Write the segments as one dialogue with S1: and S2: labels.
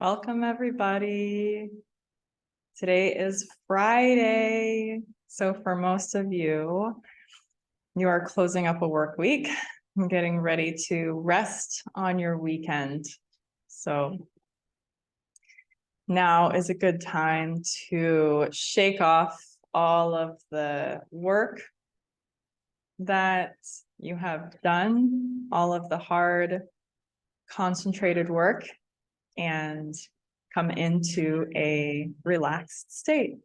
S1: Welcome, everybody. Today is Friday. So for most of you, you are closing up a work week and getting ready to rest on your weekend. So now is a good time to shake off all of the work that you have done, all of the hard, concentrated work, and come into a relaxed state.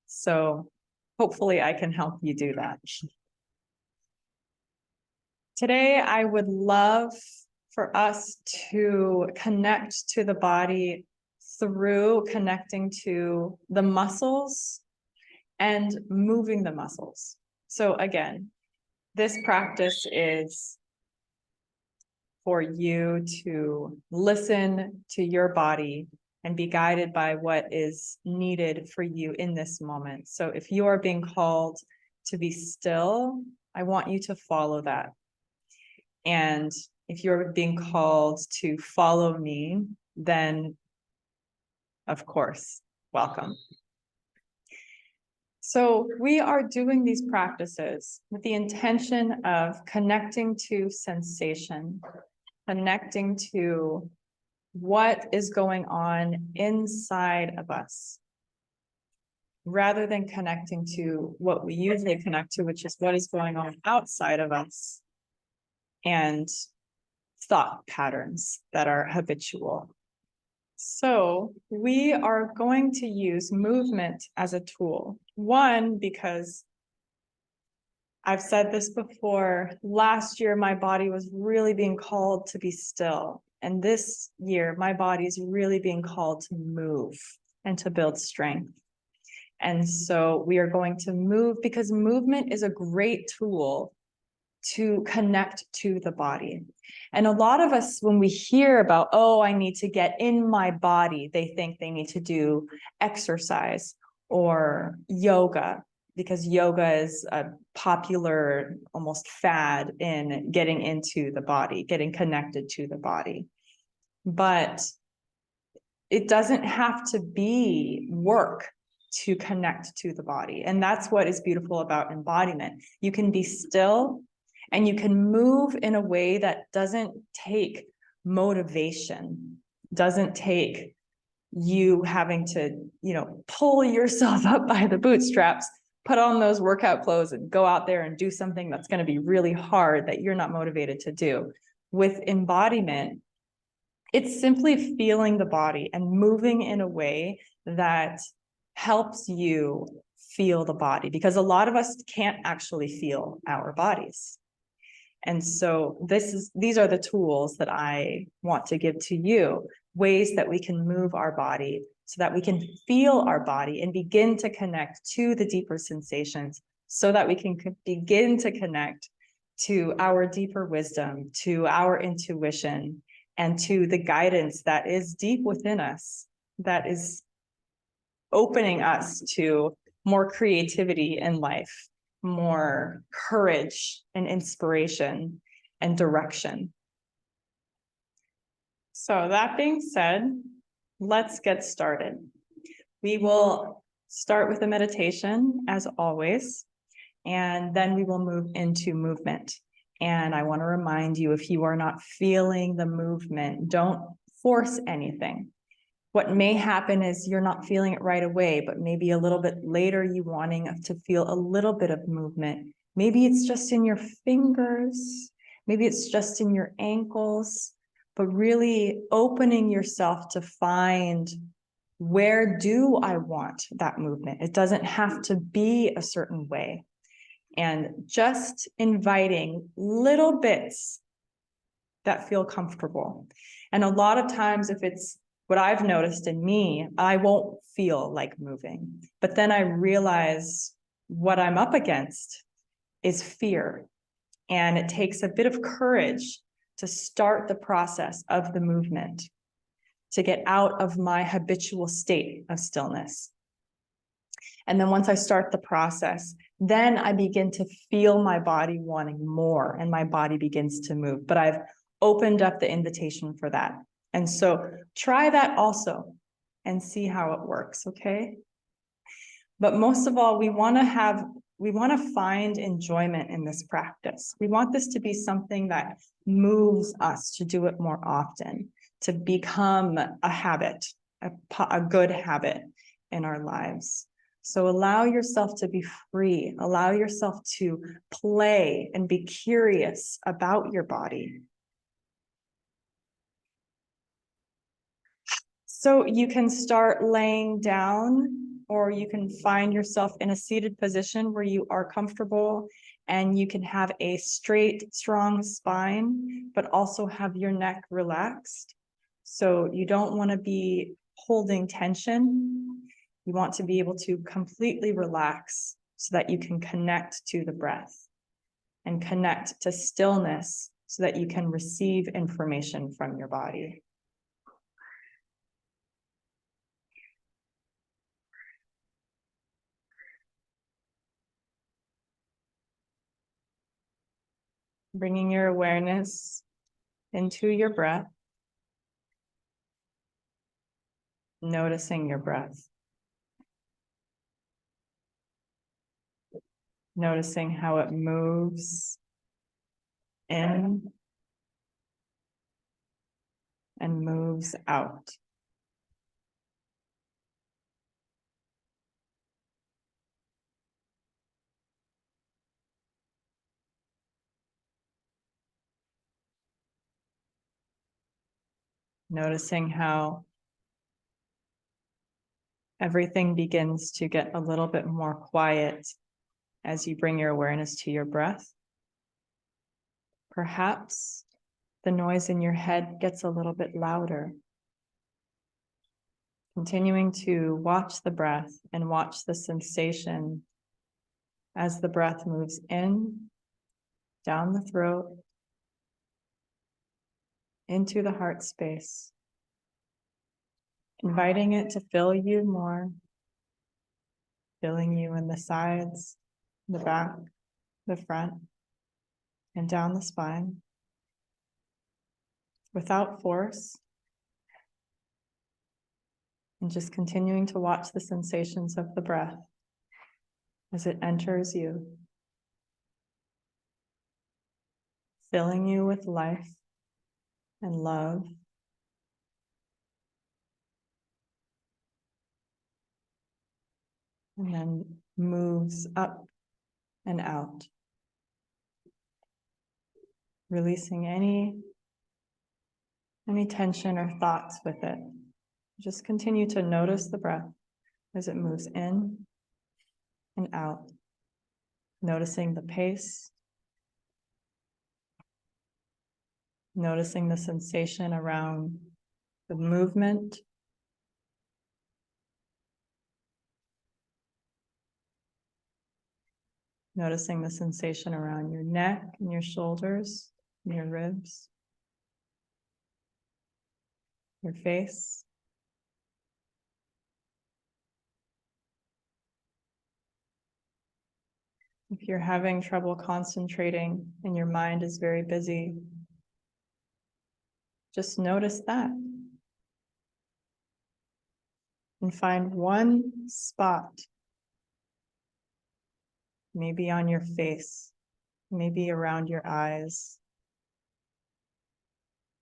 S1: So hopefully I can help you do that. Today, I would love for us to connect to the body through connecting to the muscles and moving the muscles. So again, this practice is for you to listen to your body and be guided by what is needed for you in this moment. So if you are being called to be still, I want you to follow that. And if you're being called to follow me, then of course, welcome. So we are doing these practices with the intention of connecting to sensation, connecting to what is going on inside of us, rather than connecting to what we usually connect to, which is what is going on outside of us and thought patterns that are habitual. So we are going to use movement as a tool. One, because I've said this before, last year my body was really being called to be still. And this year my body is really being called to move and to build strength. And so we are going to move because movement is a great tool to connect to the body. And a lot of us, when we hear about, oh, I need to get in my body, they think they need to do exercise or yoga, because yoga is a popular, almost fad in getting into the body, getting connected to the body. But it doesn't have to be work to connect to the body. And that's what is beautiful about embodiment. You can be still and you can move in a way that doesn't take motivation, doesn't take you having to, pull yourself up by the bootstraps, put on those workout clothes and go out there and do something that's going to be really hard that you're not motivated to do. With embodiment, it's simply feeling the body and moving in a way that helps you feel the body, because a lot of us can't actually feel our bodies. And so these are the tools that I want to give to you, ways that we can move our body so that we can feel our body and begin to connect to the deeper sensations, so that we can begin to connect to our deeper wisdom, to our intuition, and to the guidance that is deep within us, that is opening us to more creativity in life, more courage and inspiration and direction. So that being said, let's get started. We will start with a meditation as always, and then we will move into movement. And I want to remind you, if you are not feeling the movement, don't force anything. What may happen is you're not feeling it right away, but maybe a little bit later you wanting to feel a little bit of movement. Maybe it's just in your fingers, maybe it's just in your ankles, but really opening yourself to find, where do I want that movement? It doesn't have to be a certain way. And just inviting little bits that feel comfortable. And a lot of times, if it's what I've noticed in me, I won't feel like moving. But then I realize what I'm up against is fear. And it takes a bit of courage to start the process of the movement, to get out of my habitual state of stillness. And then once I start the process, then I begin to feel my body wanting more, and my body begins to move. But I've opened up the invitation for that. And so try that also and see how it works, okay? But most of all, we want to find enjoyment in this practice. We want this to be something that moves us to do it more often, to become a habit, a good habit in our lives. So allow yourself to be free, allow yourself to play and be curious about your body. So you can start laying down, or you can find yourself in a seated position where you are comfortable and you can have a straight, strong spine, but also have your neck relaxed. So you don't want to be holding tension. You want to be able to completely relax so that you can connect to the breath and connect to stillness so that you can receive information from your body. Bringing your awareness into your breath, noticing your breath, noticing how it moves in and moves out. Noticing how everything begins to get a little bit more quiet as you bring your awareness to your breath. Perhaps the noise in your head gets a little bit louder. Continuing to watch the breath and watch the sensation as the breath moves in, down the throat, into the heart space, inviting it to fill you more, filling you in the sides, the back, the front, and down the spine, without force, and just continuing to watch the sensations of the breath as it enters you, filling you with life and love, and then moves up and out, releasing any tension or thoughts with it. Just continue to notice the breath as it moves in and out, noticing the pace, noticing the sensation around the movement, noticing the sensation around your neck and your shoulders and your ribs, your face. If you're having trouble concentrating and your mind is very busy, just notice that. And find one spot, maybe on your face, maybe around your eyes,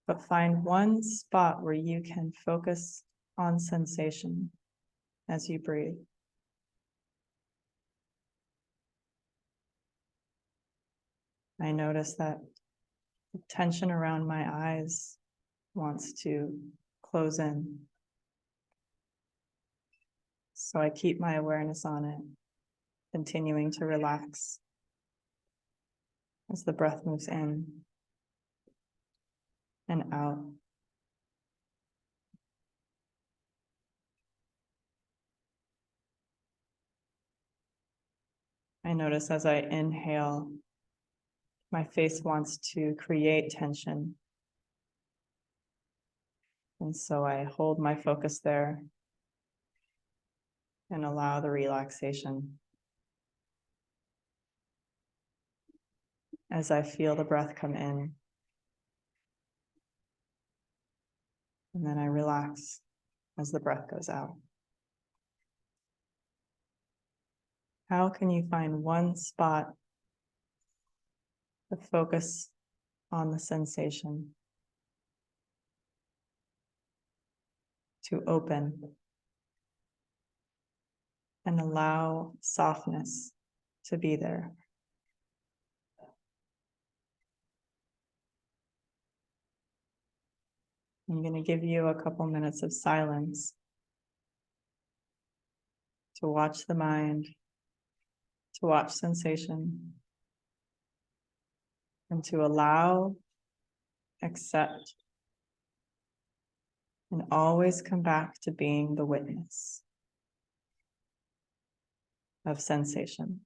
S1: but find one spot where you can focus on sensation as you breathe. I notice that the tension around my eyes wants to close in. So I keep my awareness on it, continuing to relax as the breath moves in and out. I notice as I inhale, my face wants to create tension. And so I hold my focus there and allow the relaxation. As I feel the breath come in And then I relax as the breath goes out. How can you find one spot to focus on the sensation, to open and allow softness to be there? I'm going to give you a couple minutes of silence to watch the mind, to watch sensation, and to allow, accept, and always come back to being the witness of sensation.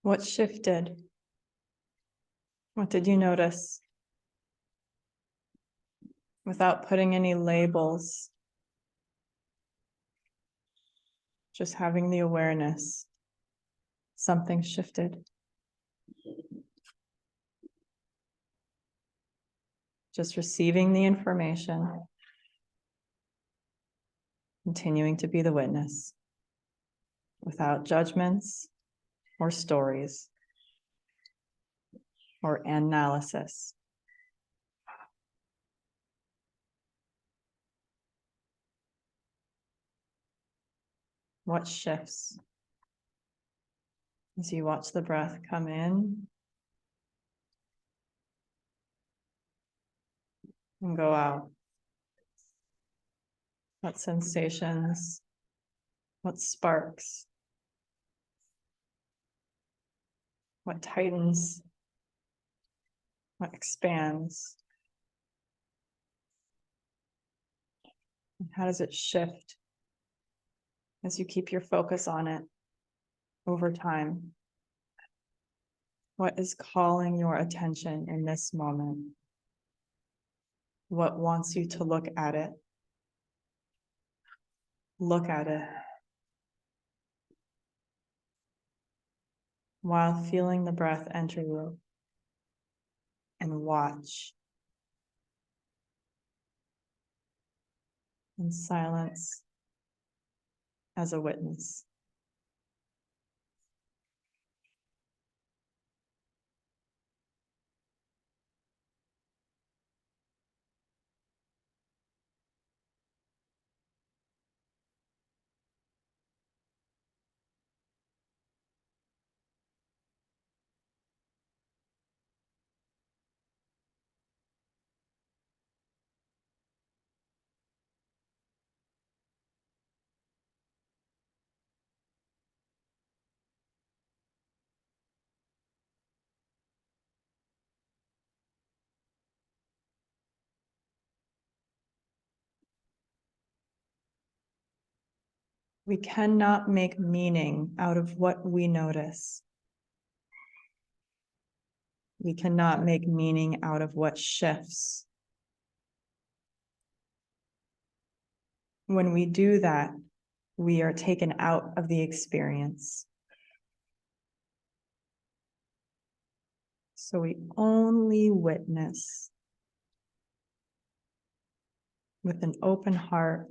S1: What shifted? What did you notice? Without putting any labels, just having the awareness, something shifted. Just receiving the information, continuing to be the witness, without judgments or stories or analysis. What shifts as you watch the breath come in and go out? What sensations? What sparks? What tightens? What expands? And how does it shift as you keep your focus on it over time? What is calling your attention in this moment? What wants you to look at it? Look at it while feeling the breath enter you, and watch in silence as a witness. We cannot make meaning out of what we notice. We cannot make meaning out of what shifts. When we do that, we are taken out of the experience. So we only witness with an open heart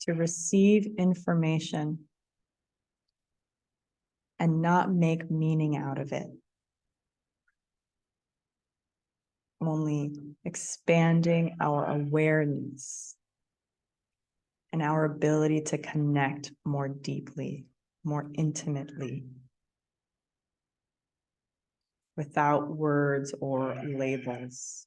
S1: to receive information and not make meaning out of it. Only expanding our awareness and our ability to connect more deeply, more intimately, without words or labels.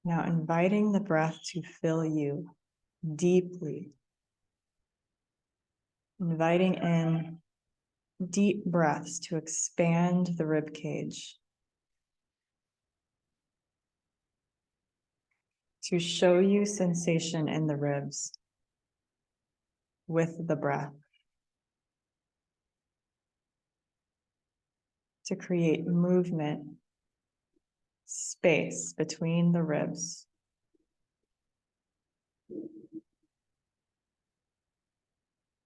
S1: Now inviting the breath to fill you deeply, inviting in deep breaths to expand the rib cage, to show you sensation in the ribs with the breath, to create movement, space between the ribs.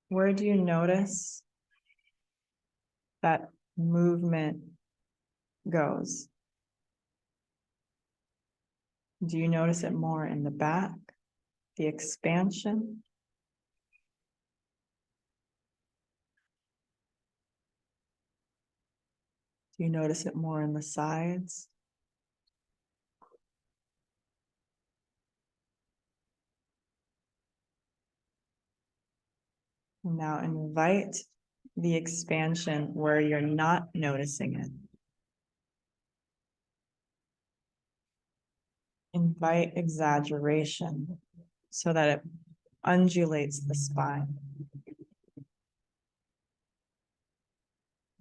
S1: Where do you notice that movement goes? Do you notice it more in the back, the expansion? Do you notice it more in the sides? And now invite the expansion where you're not noticing it. Invite exaggeration so that it undulates the spine.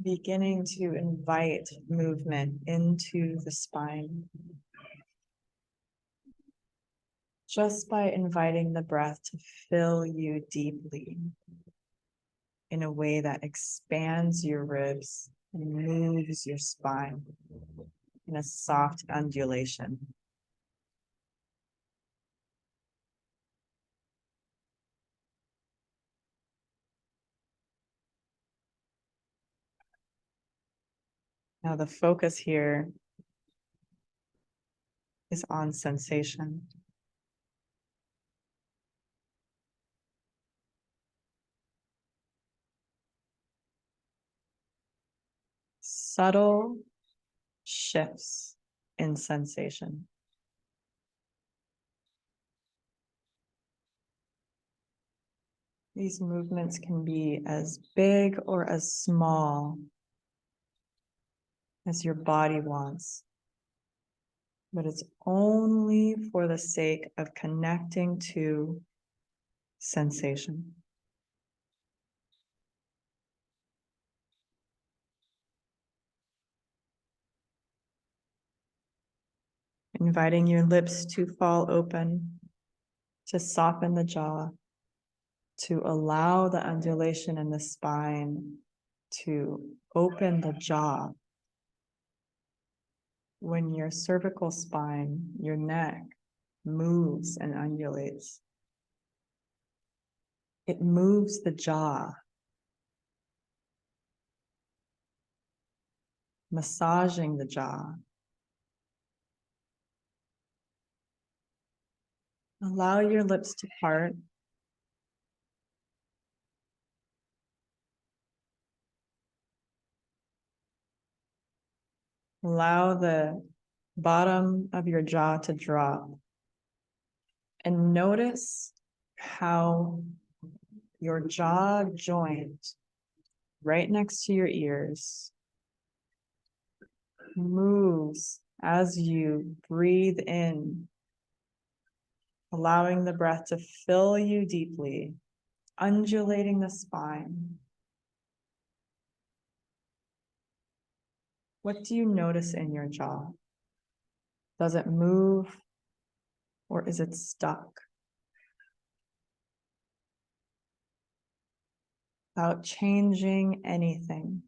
S1: Beginning to invite movement into the spine. Just by inviting the breath to fill you deeply in a way that expands your ribs and moves your spine in a soft undulation. Now the focus here is on sensation. Subtle shifts in sensation. These movements can be as big or as small as your body wants, but it's only for the sake of connecting to sensation. Inviting your lips to fall open, to soften the jaw, to allow the undulation in the spine to open the jaw. When your cervical spine, your neck, moves and undulates, it moves the jaw, massaging the jaw. Allow your lips to part. Allow the bottom of your jaw to drop. And notice how your jaw joint right next to your ears moves as you breathe in, allowing the breath to fill you deeply, undulating the spine. What do you notice in your jaw? Does it move or is it stuck? Without changing anything.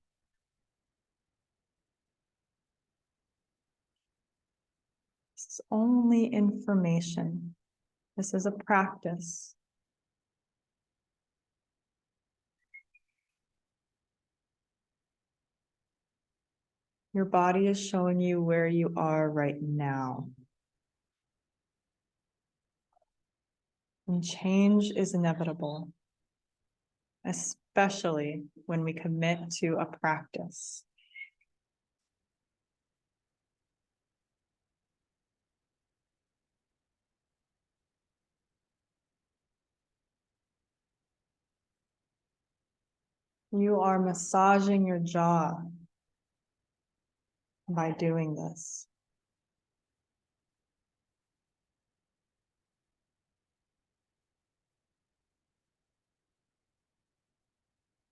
S1: It's only information. This is a practice. Your body is showing you where you are right now. And change is inevitable, especially when we commit to a practice. You are massaging your jaw by doing this.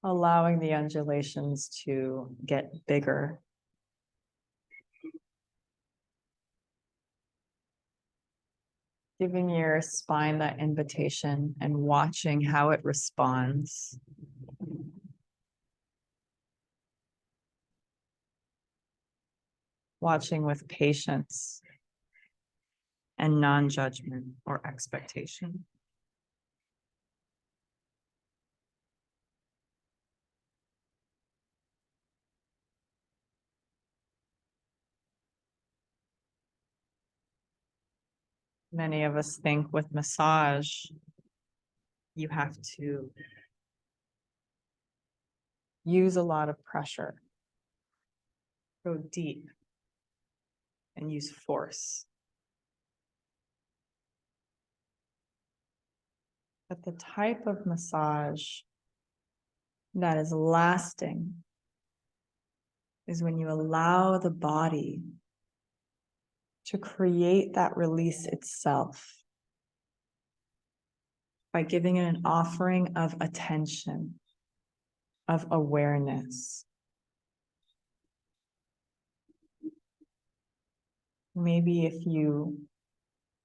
S1: Allowing the undulations to get bigger. Giving your spine that invitation and watching how it responds. Watching with patience and non-judgment or expectation. Many of us think with massage, you have to use a lot of pressure, go deep, and use force. But the type of massage that is lasting is when you allow the body to create that release itself by giving it an offering of attention, of awareness. Maybe if you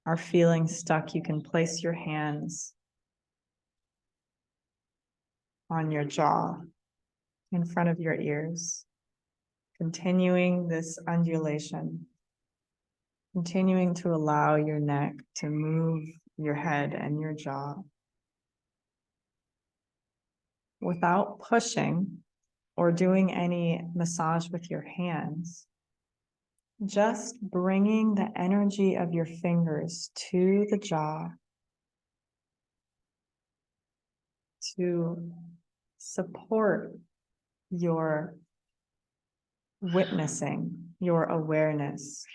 S1: are feeling stuck, you can place your hands on your jaw in front of your ears, continuing this undulation, continuing to allow your neck to move your head and your jaw without pushing or doing any massage with your hands. Just bringing the energy of your fingers to the jaw to support your witnessing, your awareness,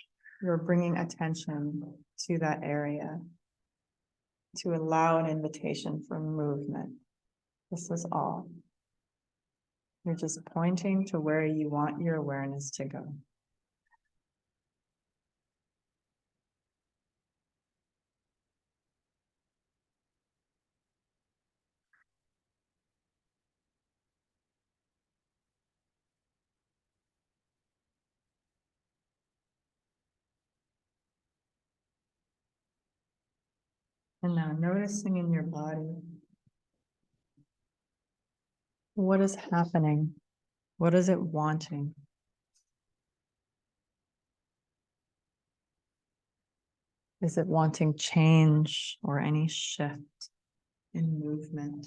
S1: your bringing attention to that area, to allow an invitation for movement. This is all. You're just pointing to where you want your awareness to go. And now noticing in your body, what is happening? What is it wanting? Is it wanting change or any shift in movement?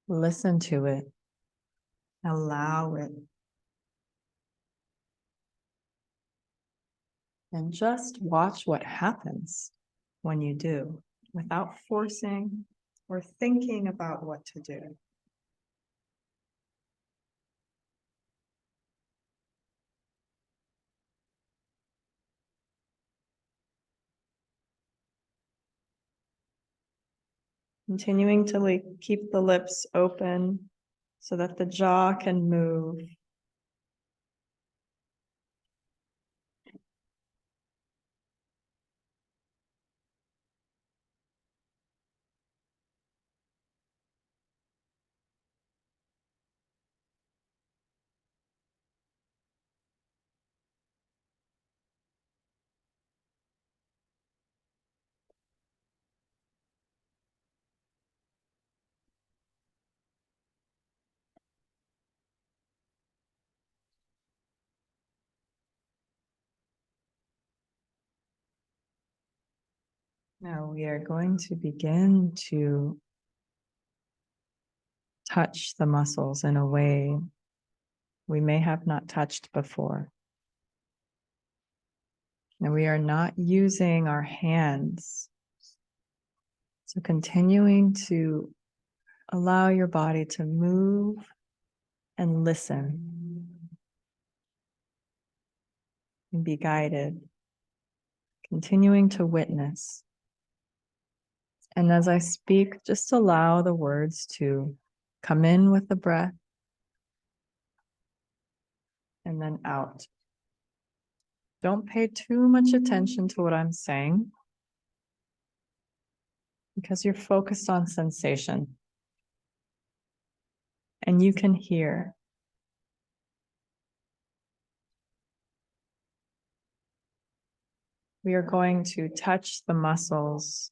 S1: Listen to it. Allow it. And just watch what happens when you do, without forcing or thinking about what to do. Continuing to keep the lips open so that the jaw can move. Now we are going to begin to touch the muscles in a way we may have not touched before. And we are not using our hands. So continuing to allow your body to move and listen and be guided, continuing to witness. And as I speak, just allow the words to come in with the breath and then out. Don't pay too much attention to what I'm saying because you're focused on sensation and you can hear. We are going to touch the muscles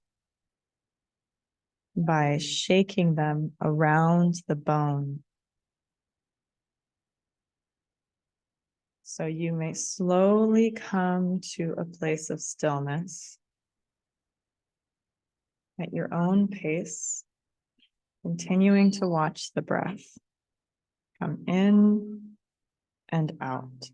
S1: by shaking them around the bone. So you may slowly come to a place of stillness at your own pace, continuing to watch the breath come in and out.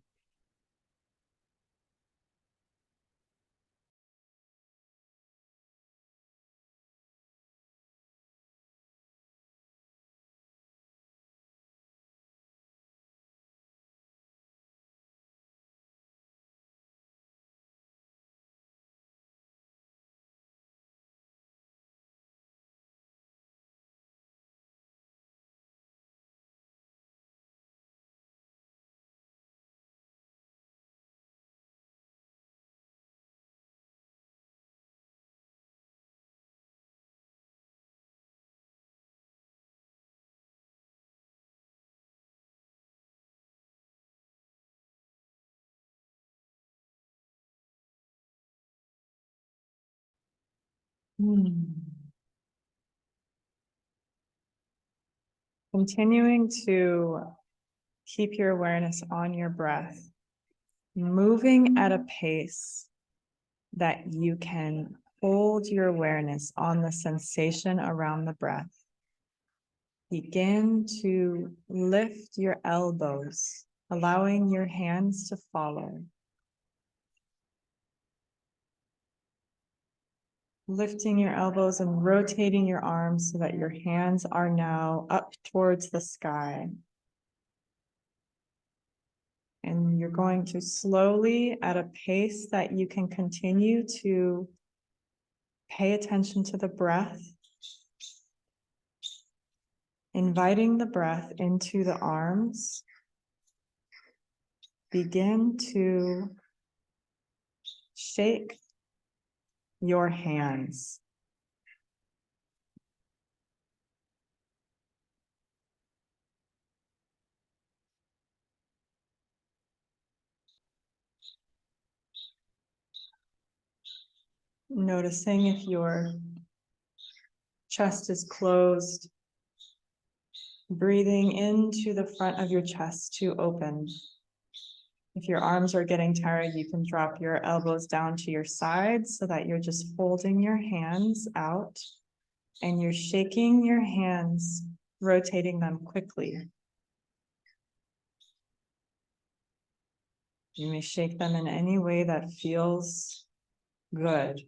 S1: Continuing to keep your awareness on your breath, moving at a pace that you can hold your awareness on the sensation around the breath. Begin to lift your elbows, allowing your hands to follow. Lifting your elbows and rotating your arms so that your hands are now up towards the sky. And you're going to slowly, at a pace that you can continue to pay attention to the breath, inviting the breath into the arms. Begin to shake your hands. Noticing if your chest is closed, breathing into the front of your chest to open. If your arms are getting tired, you can drop your elbows down to your sides so that you're just holding your hands out and you're shaking your hands, rotating them quickly. You may shake them in any way that feels good.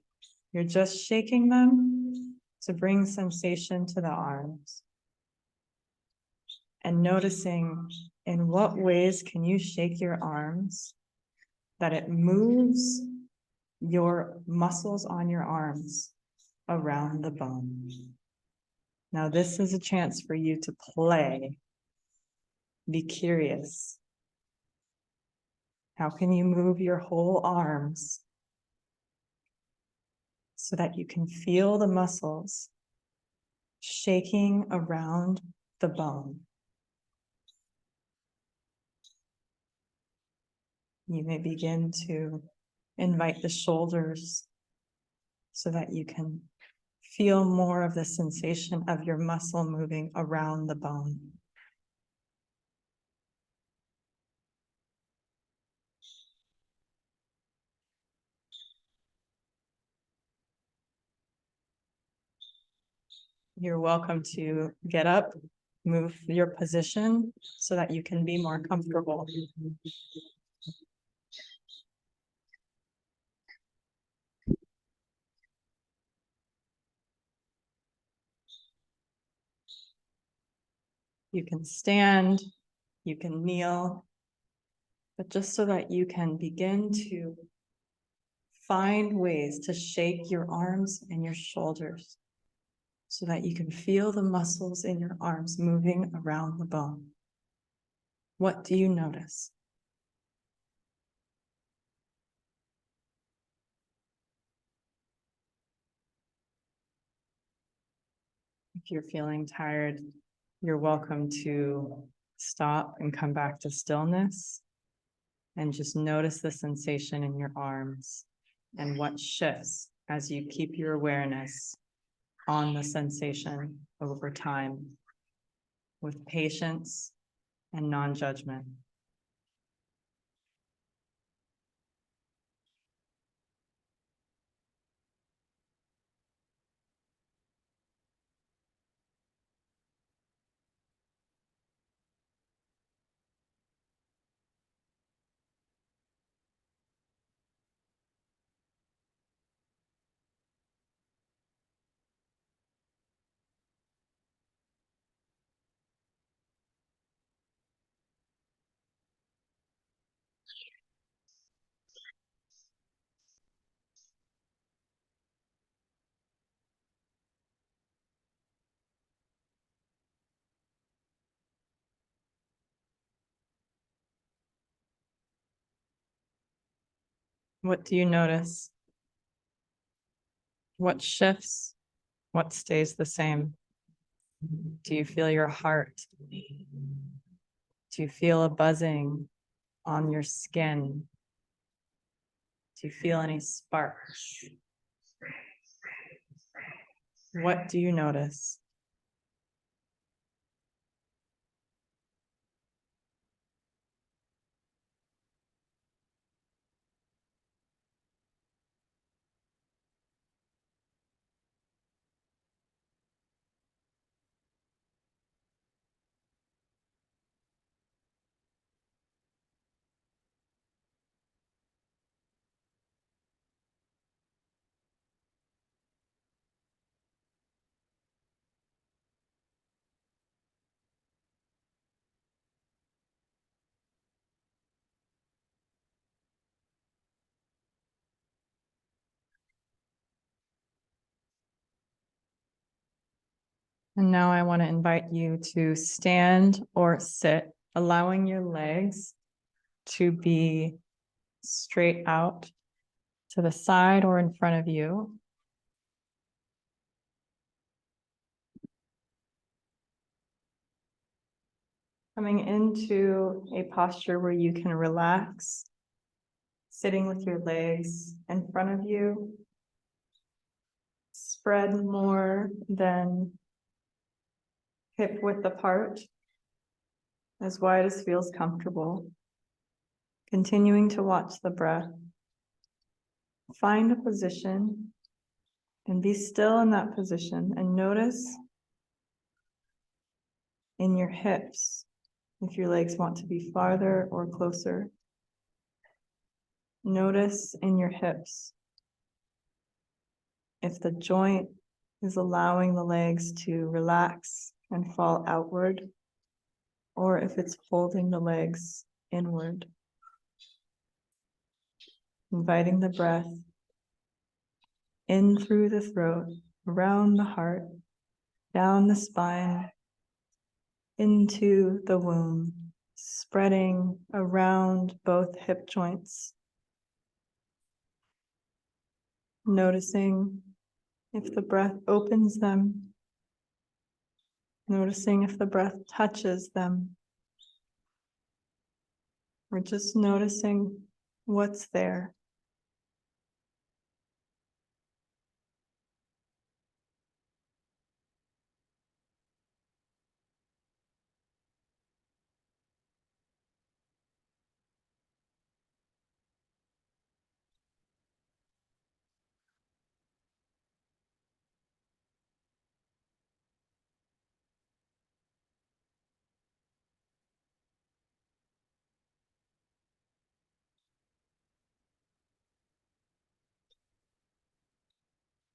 S1: You're just shaking them to bring sensation to the arms. And noticing in what ways can you shake your arms that it moves your muscles on your arms around the bone. Now this is a chance for you to play. Be curious. How can you move your whole arms so that you can feel the muscles shaking around the bone? You may begin to invite the shoulders so that you can feel more of the sensation of your muscle moving around the bone. You're welcome to get up, move your position so that you can be more comfortable. You can stand, you can kneel, but just so that you can begin to find ways to shake your arms and your shoulders so that you can feel the muscles in your arms moving around the bone. What do you notice? If you're feeling tired, you're welcome to stop and come back to stillness and just notice the sensation in your arms and what shifts as you keep your awareness on the sensation over time with patience and non-judgment. What do you notice? What shifts? What stays the same? Do you feel your heart? Do you feel a buzzing on your skin? Do you feel any sparks? What do you notice? And now I want to invite you to stand or sit, allowing your legs to be straight out to the side or in front of you. Coming into a posture where you can relax, sitting with your legs in front of you, spread more than hip width apart, as wide as feels comfortable. Continuing to watch the breath. Find a position and be still in that position and notice in your hips if your legs want to be farther or closer. Notice in your hips if the joint is allowing the legs to relax and fall outward, or if it's holding the legs inward. Inviting the breath in through the throat, around the heart, down the spine, into the womb, spreading around both hip joints. Noticing if the breath opens them. Noticing if the breath touches them. Or just noticing what's there.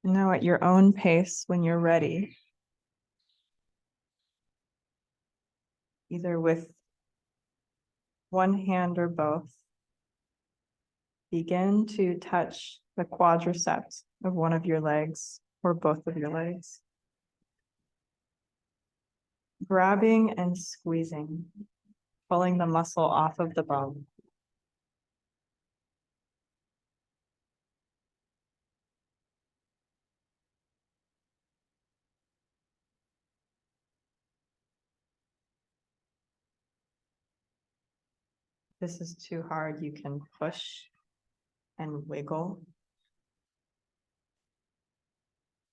S1: Now at your own pace, when you're ready, either with one hand or both, begin to touch the quadriceps of one of your legs or both of your legs. Grabbing and squeezing, pulling the muscle off of the bone. If this is too hard, you can push and wiggle.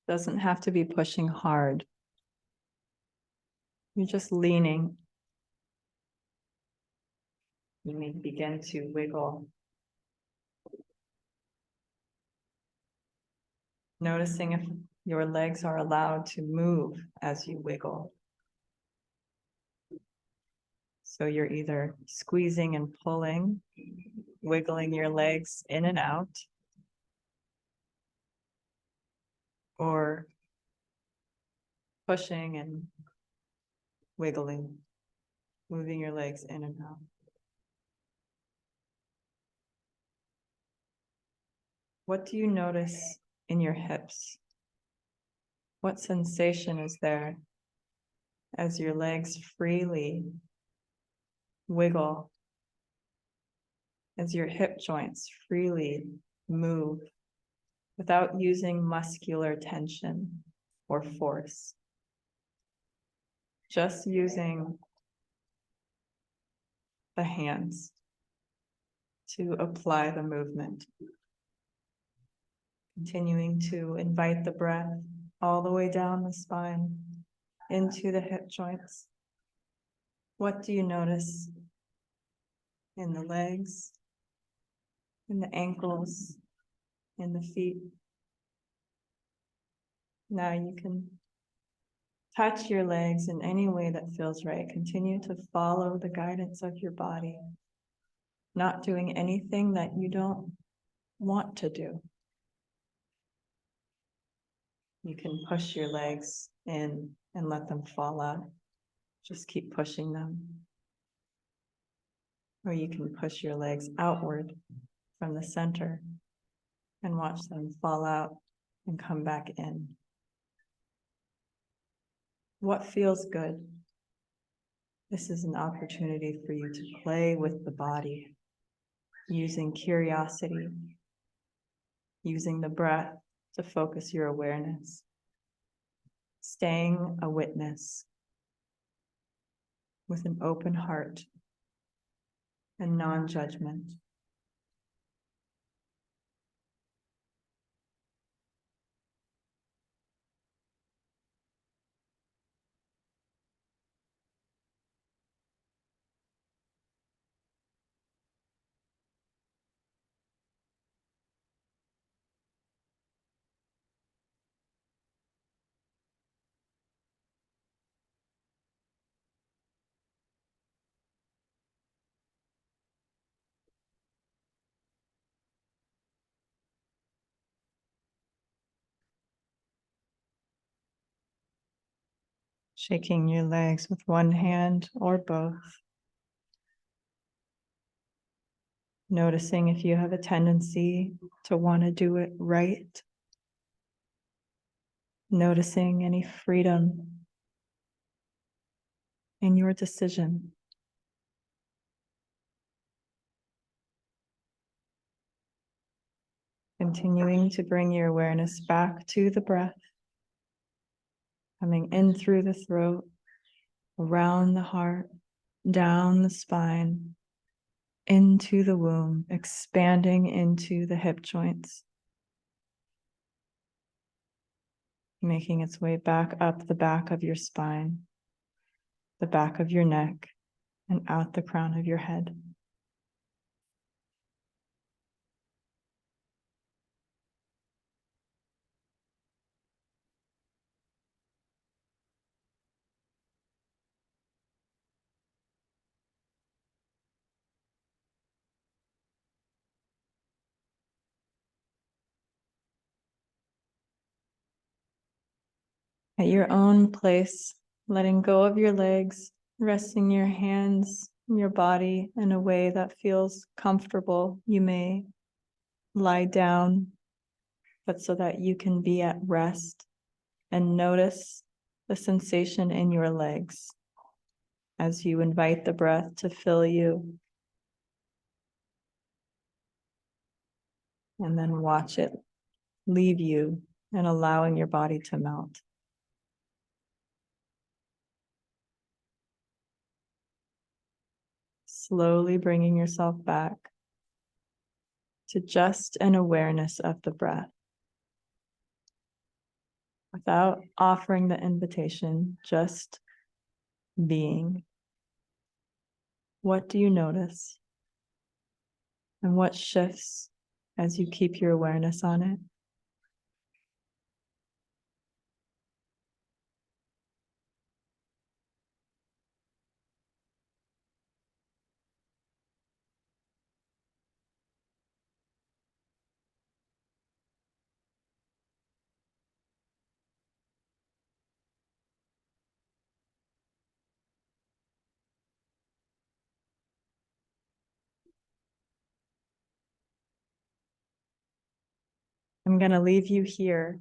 S1: Doesn't have to be pushing hard. You're just leaning. You may begin to wiggle. Noticing if your legs are allowed to move as you wiggle. So you're either squeezing and pulling, wiggling your legs in and out, or pushing and wiggling, moving your legs in and out. What do you notice in your hips? What sensation is there as your legs freely wiggle, as your hip joints freely move without using muscular tension or force? Just using the hands to apply the movement. Continuing to invite the breath all the way down the spine into the hip joints. What do you notice in the legs, in the ankles, in the feet? Now you can touch your legs in any way that feels right. Continue to follow the guidance of your body, not doing anything that you don't want to do. You can push your legs in and let them fall out. Just keep pushing them. Or you can push your legs outward from the center and watch them fall out and come back in. What feels good? This is an opportunity for you to play with the body, using curiosity, using the breath to focus your awareness, staying a witness with an open heart and non-judgment. Shaking your legs with one hand or both. Noticing if you have a tendency to want to do it right. Noticing any freedom in your decision. Continuing to bring your awareness back to the breath. Coming in through the throat, around the heart, down the spine, into the womb, expanding into the hip joints. Making its way back up the back of your spine, the back of your neck, and out the crown of your head. At your own place, letting go of your legs, resting your hands in your body in a way that feels comfortable. You may lie down, but so that you can be at rest and notice the sensation in your legs as you invite the breath to fill you. And then watch it leave you and allowing your body to melt. Slowly bringing yourself back to just an awareness of the breath. Without offering the invitation, just being. What do you notice? And what shifts as you keep your awareness on it? I'm going to leave you here.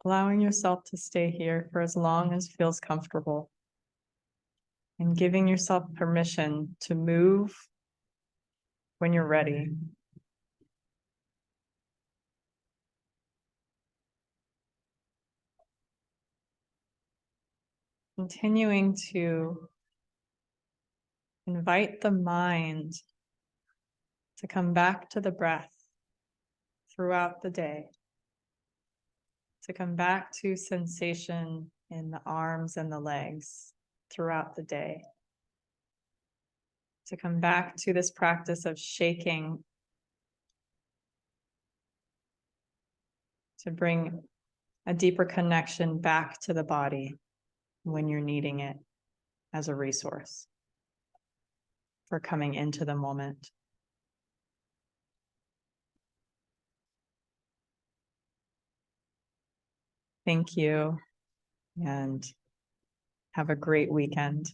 S1: Allowing yourself to stay here for as long as feels comfortable. And giving yourself permission to move when you're ready. Continuing to invite the mind to come back to the breath throughout the day, to come back to sensation in the arms and the legs throughout the day, to come back to this practice of shaking, to bring a deeper connection back to the body when you're needing it as a resource for coming into the moment. Thank you, and have a great weekend.